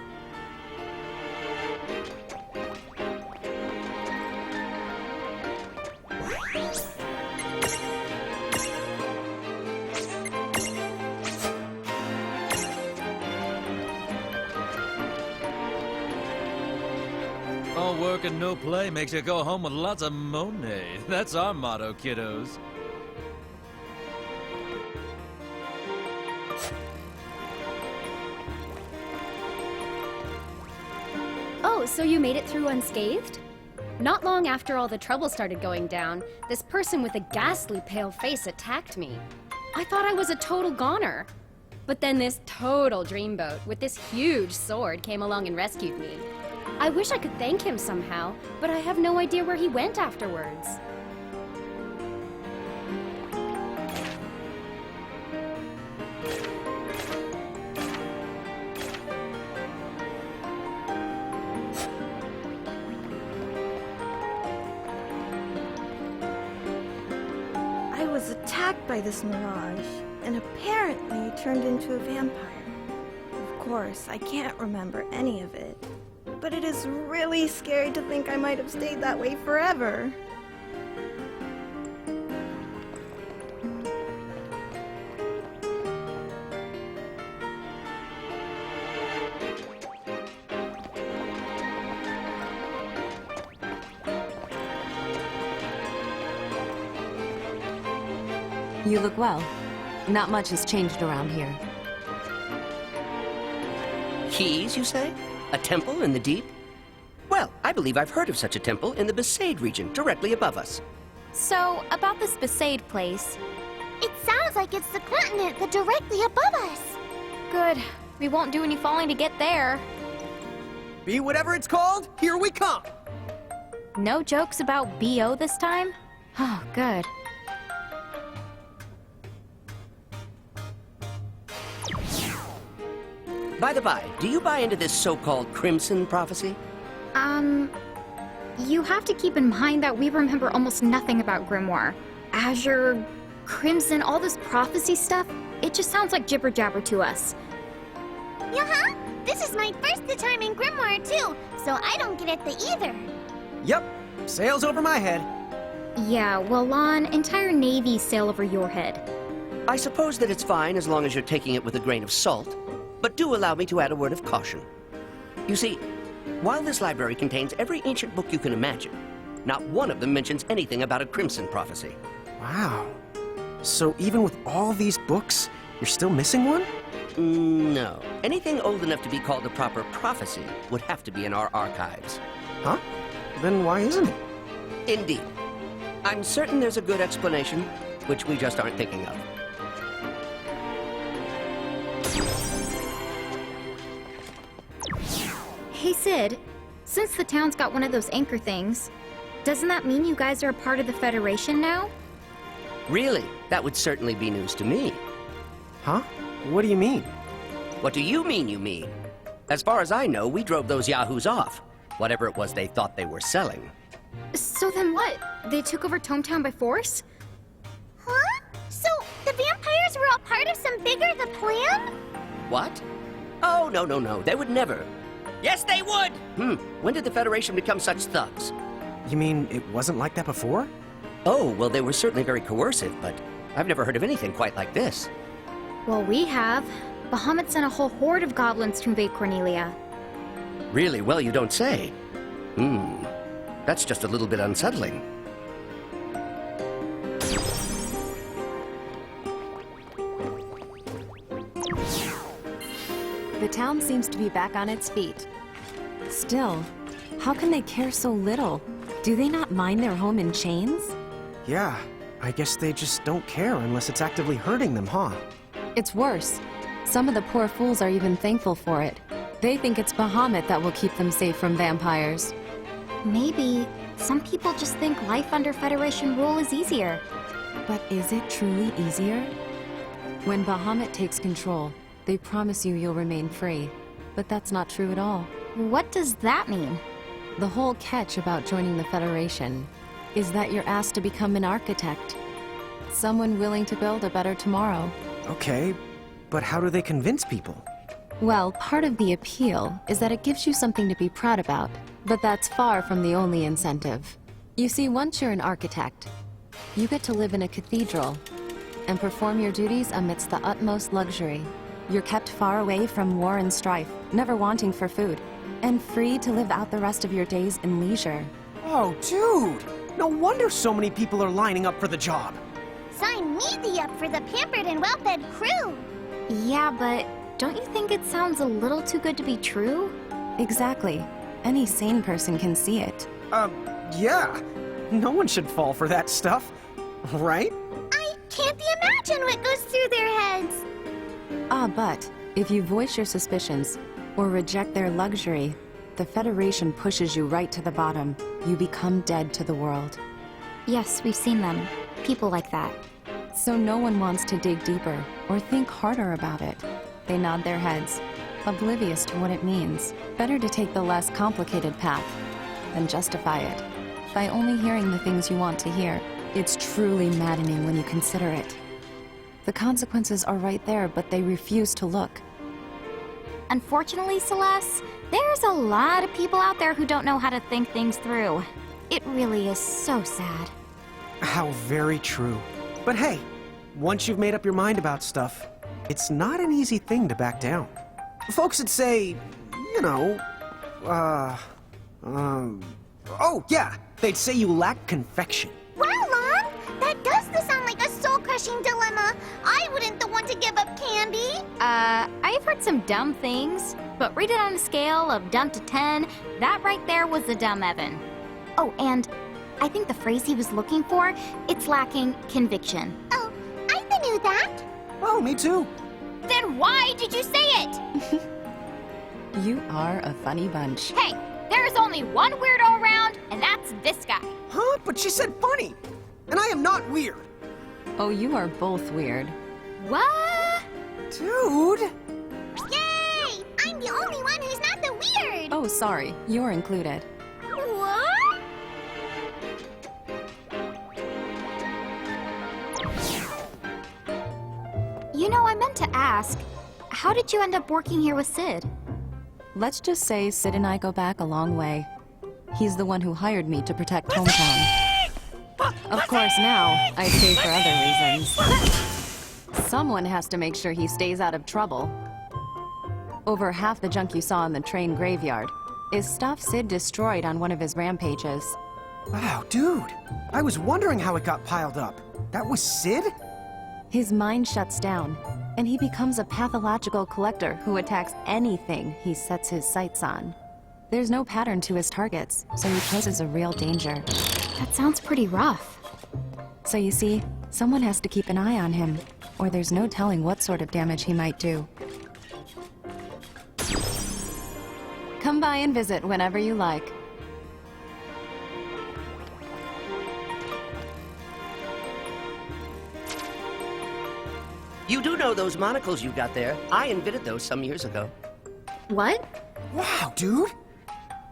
All work and no play makes you go home with lots of money. That's our motto, kiddos. Oh, so you made it through unscathed? Not long after all the trouble started going down, this person with a ghastly pale face attacked me. I thought I was a total goner. But then this total dreamboat with this huge sword came along and rescued me. I wish I could thank him somehow, but I have no idea where he went afterwards. I was attacked by this mirage, and apparently turned into a vampire. course, I can't remember any of it. But it is really scary to think I might have stayed that way forever. You look well. Not much has changed around here. Keys, you say? A temple in the deep? Well, I believe I've heard of such a temple in the Besaid region, directly above us. So, about this Besaid place. It sounds like it's the continent that's directly above us. Good. We won't do any falling to get there. Be whatever it's called, here we come! No jokes about BO this time? Oh, good. By the by, do you buy into this so-called Crimson Prophecy? You have to keep in mind that we remember almost nothing about Grimoire. Azure, Crimson, all this prophecy stuff, it just sounds like jibber-jabber to us. Yeah, this is my first time in Grimoire too, so I don't get it either. Yep, sails over my head. Yeah, well, Lon, entire Navy sail over your head. I suppose that it's fine as long as you're taking it with a grain of salt. But do allow me to add a word of caution. You see, while this library contains every ancient book you can imagine, not one of them mentions anything about a Crimson Prophecy. Wow. So even with all these books, you're still missing one? No. Anything old enough to be called a proper prophecy would have to be in our archives. Huh? Then why isn't it? Indeed. I'm certain there's a good explanation, which we just aren't thinking of. Hey, Sid, since the town's got one of those anchor things, doesn't that mean you guys are a part of the Federation now? Really? That would certainly be news to me. Huh? What do you mean? What do you mean, you mean? As far as I know, we drove those yahoos off. Whatever it was they thought they were selling. So then what? They took over Tometown by force? Huh? So the vampires were all part of some bigger the plan? What? Oh, no. They would never. Yes, they would! When did the Federation become such thugs? You mean it wasn't like that before? Oh, well, they were certainly very coercive, but I've never heard of anything quite like this. Well, we have. Bahamut sent a whole horde of goblins to invade Cornelia. Really? Well, you don't say. That's just a little bit unsettling. The town seems to be back on its feet. Still, how can they care so little? Do they not mind their home in chains? Yeah, I guess they just don't care unless it's actively hurting them, huh? It's worse. Some of the poor fools are even thankful for it. They think it's Bahamut that will keep them safe from vampires. Maybe. Some people just think life under Federation rule is easier. But is it truly easier? When Bahamut takes control, they promise you'll remain free. But that's not true at all. What does that mean? The whole catch about joining the Federation is that you're asked to become an architect. Someone willing to build a better tomorrow. Okay, but how do they convince people? Well, part of the appeal is that it gives you something to be proud about, but that's far from the only incentive. You see, once you're an architect, you get to live in a cathedral and perform your duties amidst the utmost luxury. You're kept far away from war and strife, never wanting for food, and free to live out the rest of your days in leisure. Oh, dude! No wonder so many people are lining up for the job. Sign me up for the pampered and well-fed crew. Yeah, but don't you think it sounds a little too good to be true? Exactly. Any sane person can see it. Yeah. No one should fall for that stuff, right? I can't imagine what goes through their heads. But if you voice your suspicions or reject their luxury, the Federation pushes you right to the bottom. You become dead to the world. Yes, we've seen them. People like that. So no one wants to dig deeper or think harder about it. They nod their heads, oblivious to what it means. Better to take the less complicated path than justify it by only hearing the things you want to hear. It's truly maddening when you consider it. The consequences are right there, but they refuse to look. Unfortunately, Celeste, there's a lot of people out there who don't know how to think things through. It really is so sad. How very true. But hey, once you've made up your mind about stuff, it's not an easy thing to back down. Folks would say, you know, oh yeah, they'd say you lack confection. Wow, Mom! That does sound like a soul-crushing dilemma. I wouldn't the one to give up candy. I've heard some dumb things, but rate it on a scale of dumb to 10, that right there was the dumb Evan. Oh, and I think the phrase he was looking for, it's lacking conviction. Oh, I knew that. Oh, me too. Then why did you say it? You are a funny bunch. Hey, there's only one weirdo around, and that's this guy. Huh? But she said funny. And I am not weird. Oh, you are both weird. What? Dude! Yay! I'm the only one who's not the weird! Oh, sorry. You're included. What? You know, I meant to ask, how did you end up working here with Sid? Let's just say Sid and I go back a long way. He's the one who hired me to protect hometown. Of course, now I stay for other reasons. Someone has to make sure he stays out of trouble. Over half the junk you saw in the train graveyard is stuff Sid destroyed on one of his rampages. Wow, dude. I was wondering how it got piled up. That was Sid? His mind shuts down, and he becomes a pathological collector who attacks anything he sets his sights on. There's no pattern to his targets, so he poses a real danger. That sounds pretty rough. So you see, someone has to keep an eye on him, or there's no telling what sort of damage he might do. Come by and visit whenever you like. You do know those monocles you got there? I invented those some years ago. What? Wow, dude!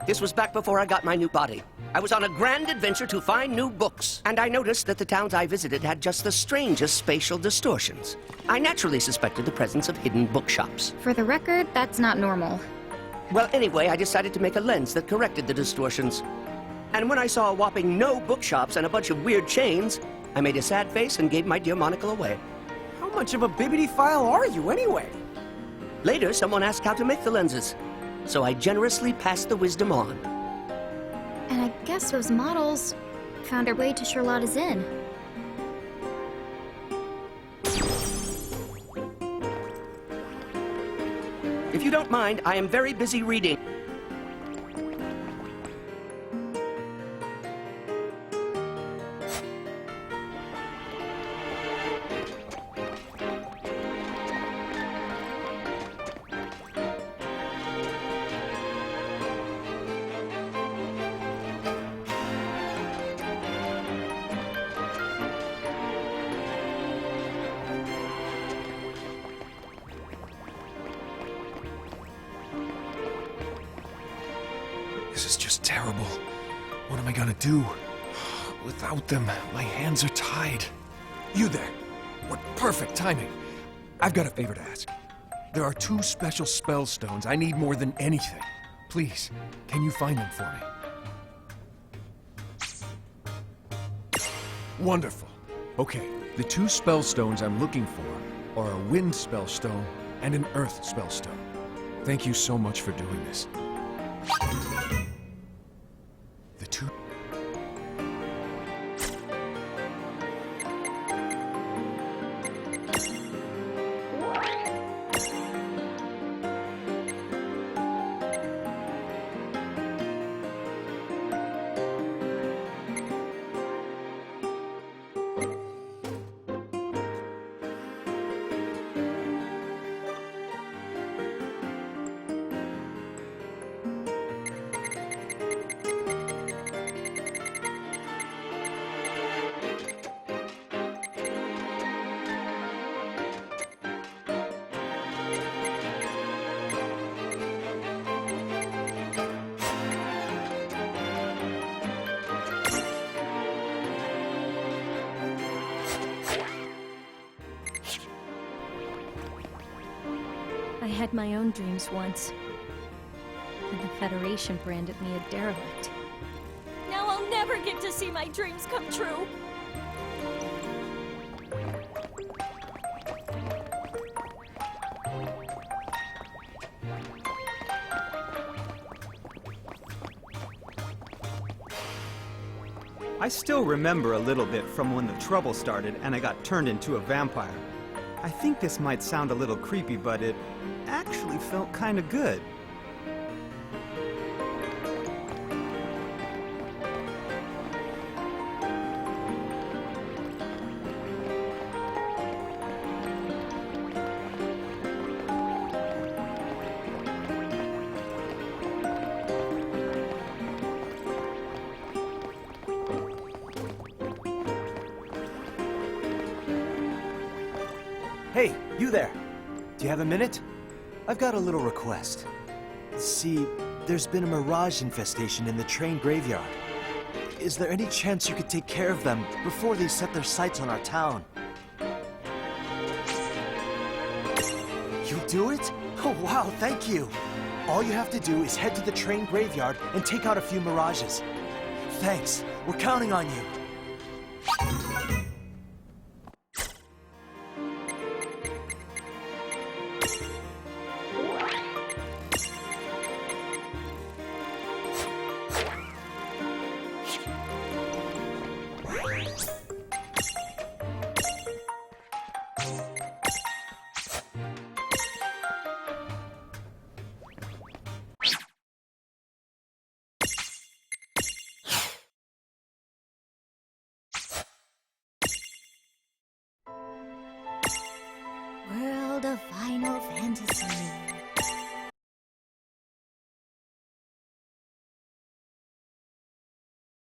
This was back before I got my new body. I was on a grand adventure to find new books, and I noticed that the towns I visited had just the strangest spatial distortions. I naturally suspected the presence of hidden bookshops. For the record, that's not normal. Well, anyway, I decided to make a lens that corrected the distortions. And when I saw a whopping no bookshops and a bunch of weird chains, I made a sad face and gave my dear monocle away. How much of a bibbidi-file are you, anyway? Later, someone asked how to make the lenses, so I generously passed the wisdom on. And I guess those models found their way to Charlotta's Inn. If you don't mind, I am very busy reading. This is just terrible. What am I gonna do? Without them, my hands are tied. You there! What perfect timing! I've got a favor to ask. There are 2 special spell stones I need more than anything. Please, can you find them for me? Wonderful. Okay, the 2 spell stones I'm looking for are a wind spell stone and an earth spell stone. Thank you so much for doing this. The 2... I had my own dreams once. And the Federation branded me a derelict. Now I'll never get to see my dreams come true. I still remember a little bit from when the trouble started and I got turned into a vampire. I think this might sound a little creepy, but it actually felt kinda good. Hey, you there! Do you have a minute? I've got a little request. See, there's been a mirage infestation in the train graveyard. Is there any chance you could take care of them before they set their sights on our town? You'll do it? Oh wow, thank you! All you have to do is head to the train graveyard and take out a few mirages. Thanks, we're counting on you.